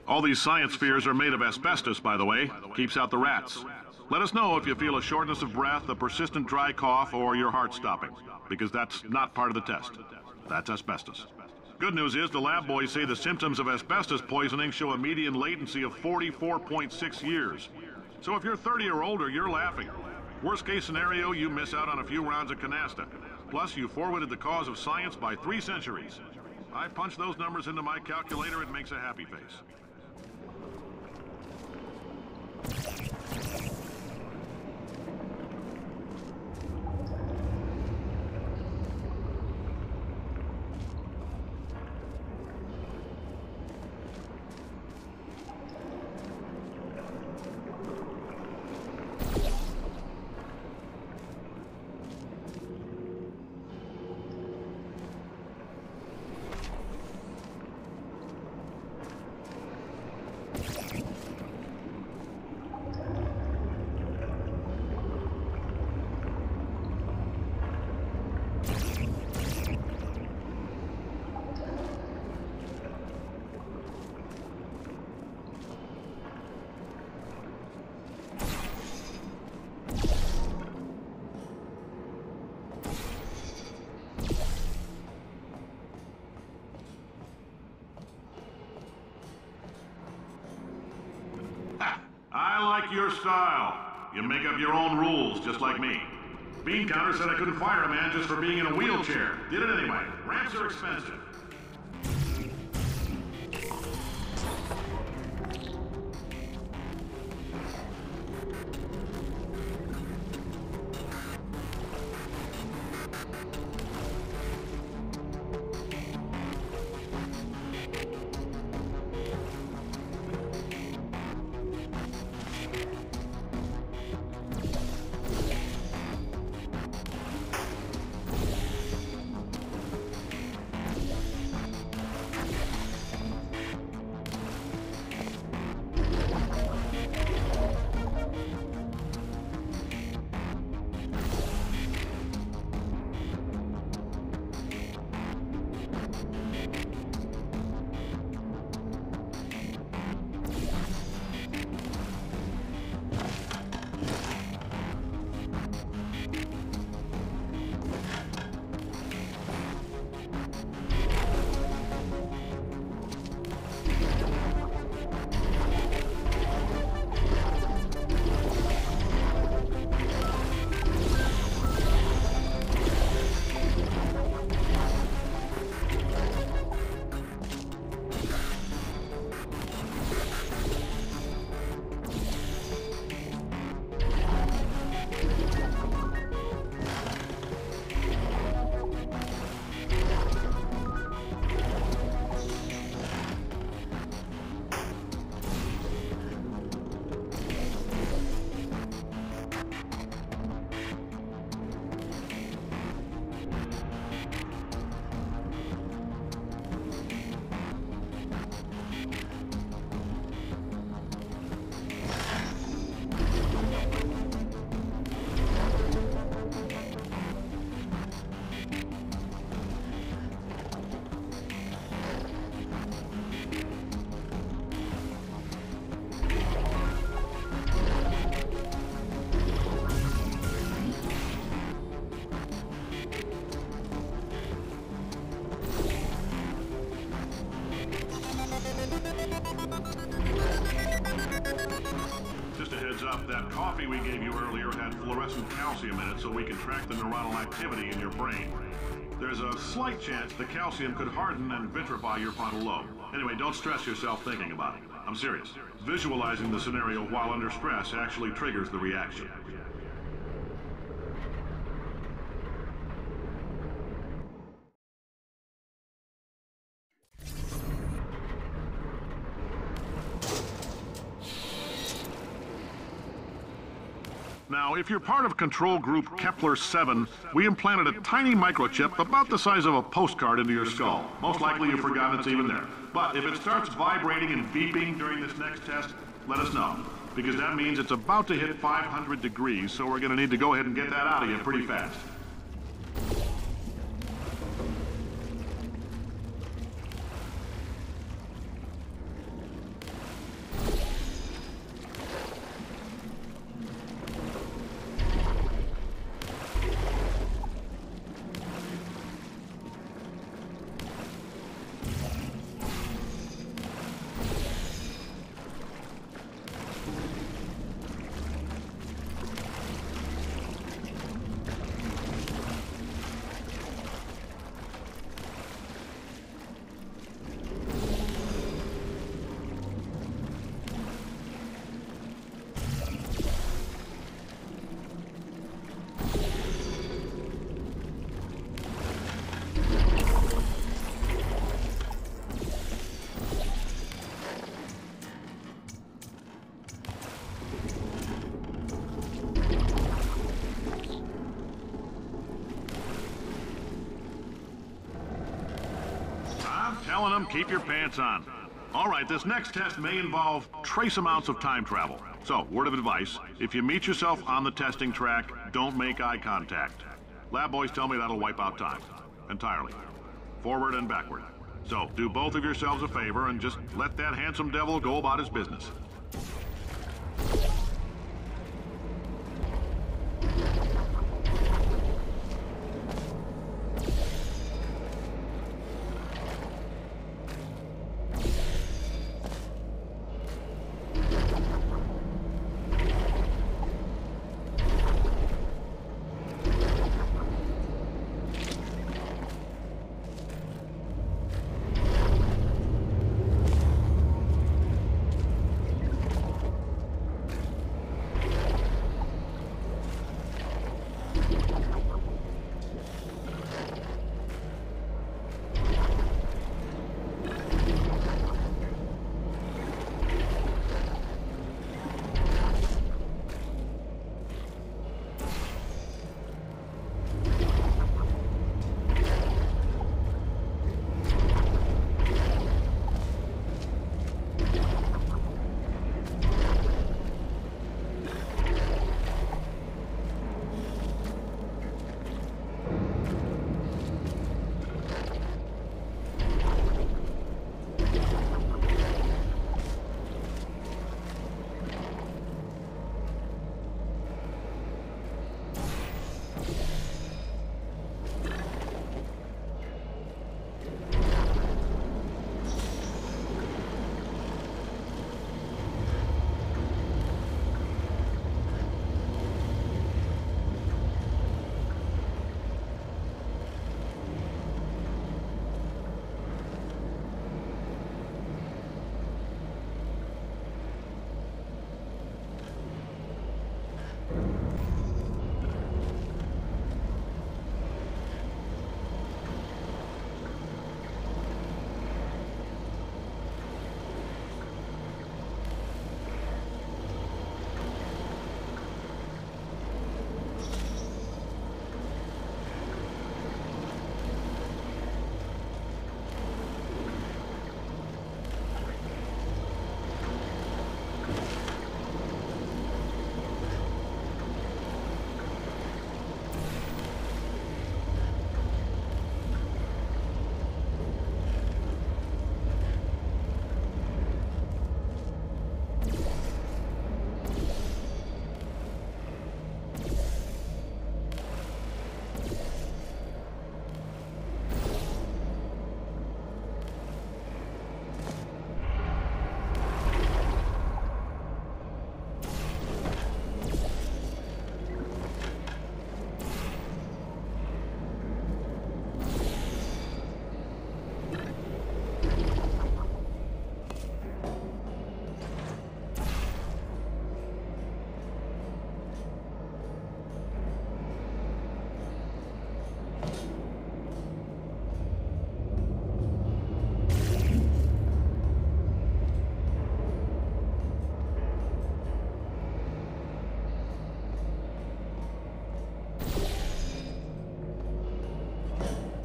All these science spheres are made of asbestos, by the way. Keeps out the rats. Let us know if you feel a shortness of breath, a persistent dry cough, or your heart stopping, because that's not part of the test. That's asbestos. Good news is the lab boys say the symptoms of asbestos poisoning show a median latency of 44.6 years. So if you're 30 or older, you're laughing. Worst case scenario, you miss out on a few rounds of canasta. Plus, you forwarded the cause of science by 3 centuries. I punch those numbers into my calculator, it makes a happy face. I like your style. You make up your own rules, just like me. Bean Counter said I couldn't fire a man just for being in a wheelchair. Did it anyway. Ramps are expensive. That coffee we gave you earlier had fluorescent calcium in it, so we can track the neuronal activity in your brain. There's a slight chance the calcium could harden and vitrify your frontal lobe. Anyway, don't stress yourself thinking about it. I'm serious. Visualizing the scenario while under stress actually triggers the reaction. Now, if you're part of control group Kepler-7, we implanted a tiny microchip about the size of a postcard into your skull. Most likely you've forgotten it's even there. But if it starts vibrating and beeping during this next test, let us know. Because that means it's about to hit 500 degrees, so we're going to need to go ahead and get that out of you pretty fast. telling them, keep your pants on. All right, this next test may involve trace amounts of time travel. So, word of advice, if you meet yourself on the testing track, don't make eye contact. Lab boys tell me that'll wipe out time. Entirely. Forward and backward. So, do both of yourselves a favor and just let that handsome devil go about his business.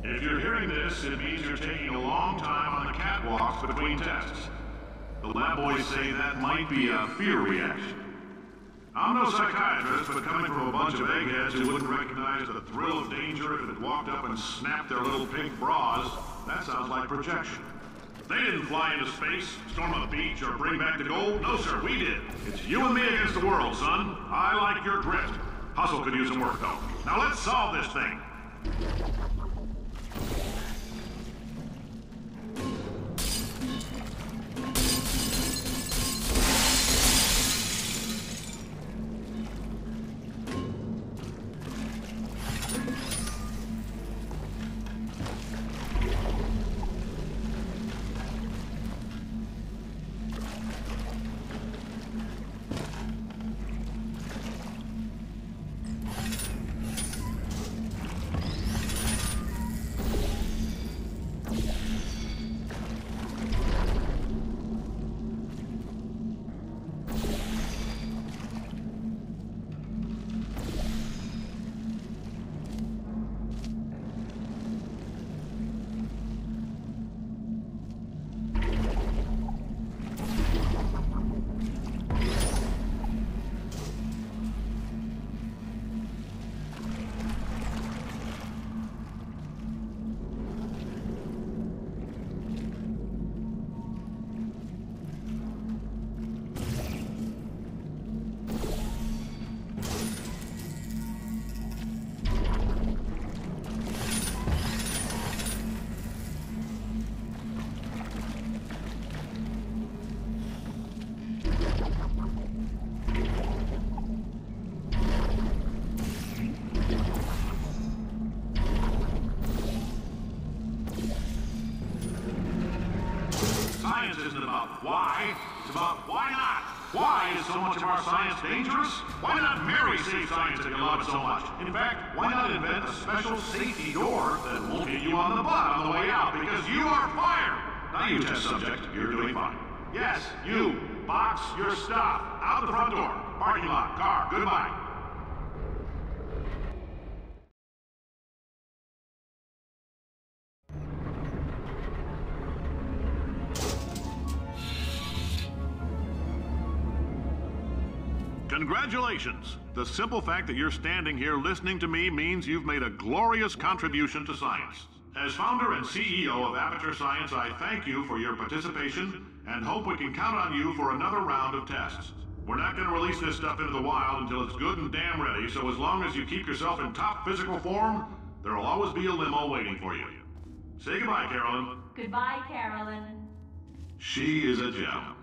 If you're hearing this, it means you're taking a long time on the catwalks between tests. The lab boys say that might be a fear reaction. I'm no psychiatrist, but coming from a bunch of eggheads who wouldn't recognize the thrill of danger if it walked up and snapped their little pink bras, that sounds like projection. They didn't fly into space, storm a beach, or bring back the gold. No, sir, we did. It's you and me against the world, son. I like your grit. Hustle could use some work, though. Now let's solve this thing. why. It's about why not. Why is so much of our science dangerous? Why not marry safe science if you love it so much? In fact, why not invent a special safety door that won't hit you on the butt on the way out because you are fired? Now you test subject, you're doing fine. Yes, you. Box your stuff. Out the front door. Parking lot. Car. Goodbye. Congratulations! The simple fact that you're standing here listening to me means you've made a glorious contribution to science. As founder and CEO of Aperture Science, I thank you for your participation and hope we can count on you for another round of tests. We're not going to release this stuff into the wild until it's good and damn ready, so as long as you keep yourself in top physical form, there'll always be a limo waiting for you. Say goodbye, Carolyn. Goodbye, Carolyn. She is a gem.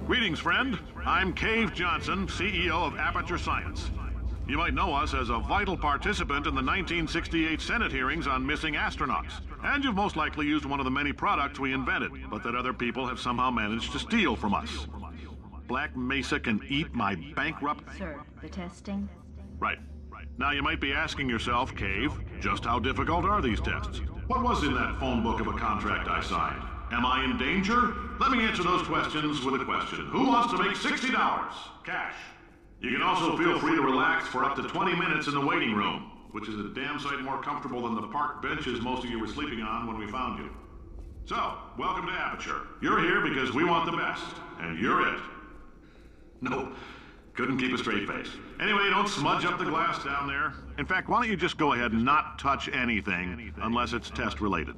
Greetings, friend. I'm Cave Johnson, CEO of Aperture Science. You might know us as a vital participant in the 1968 Senate hearings on missing astronauts. And you've most likely used one of the many products we invented, but that other people have somehow managed to steal from us. Black Mesa can eat my bankrupt... Sir, the testing? Right. Now you might be asking yourself, Cave, just how difficult are these tests? What was in that phone book of a contract I signed? Am I in danger? Let me answer those questions with a question. Who wants to make $60? Cash. You can also feel free to relax for up to 20 minutes in the waiting room, which is a damn sight more comfortable than the park benches most of you were sleeping on when we found you. So, welcome to Aperture. You're here because we want the best, and you're it. Nope. Couldn't keep a straight face. Anyway, don't smudge up the glass down there. In fact, why don't you just go ahead and not touch anything unless it's test related.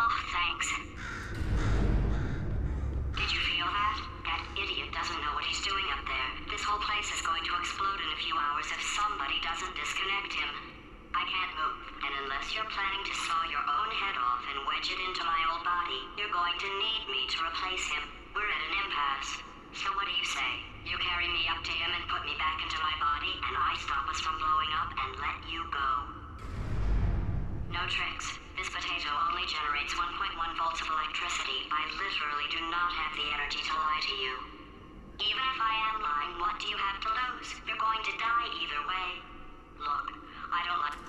Oh, thanks. Did you feel that? That idiot doesn't know what he's doing up there. This whole place is going to explode in a few hours if somebody doesn't disconnect him. I can't move, and unless you're planning to saw your own head off and wedge it into my old body, you're going to need me to replace him. We're at an impasse. So what do you say? You carry me up to him and put me back into my body, and I stop us from blowing up and let you go. No tricks. This potato only generates 1.1 volts of electricity. I literally do not have the energy to lie to you. Even if I am lying, what do you have to lose? You're going to die either way. Look, I don't like...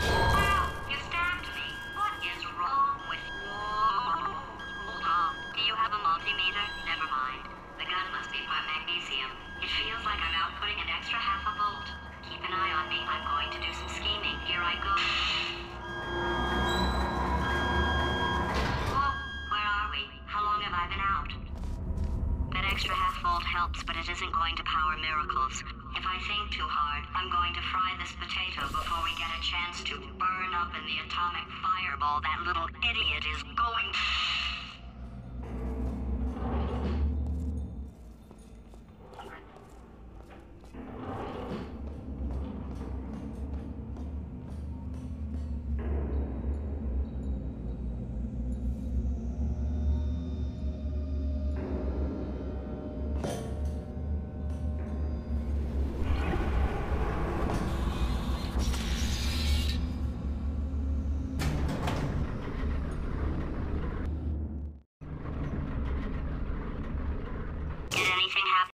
Ow! You stabbed me! What is wrong with you? Hold on. Do you have a multimeter? Never mind. The gun must be part magnesium. It feels like I'm outputting an extra half a volt. Keep an eye on me. I'm going to do some scheming. Here I go. Whoa, where are we? How long have I been out? That extra half volt helps, but it isn't going to power miracles. If I think too hard, I'm going to fry this potato before we get a chance to burn up in the atomic fireball that little idiot is going...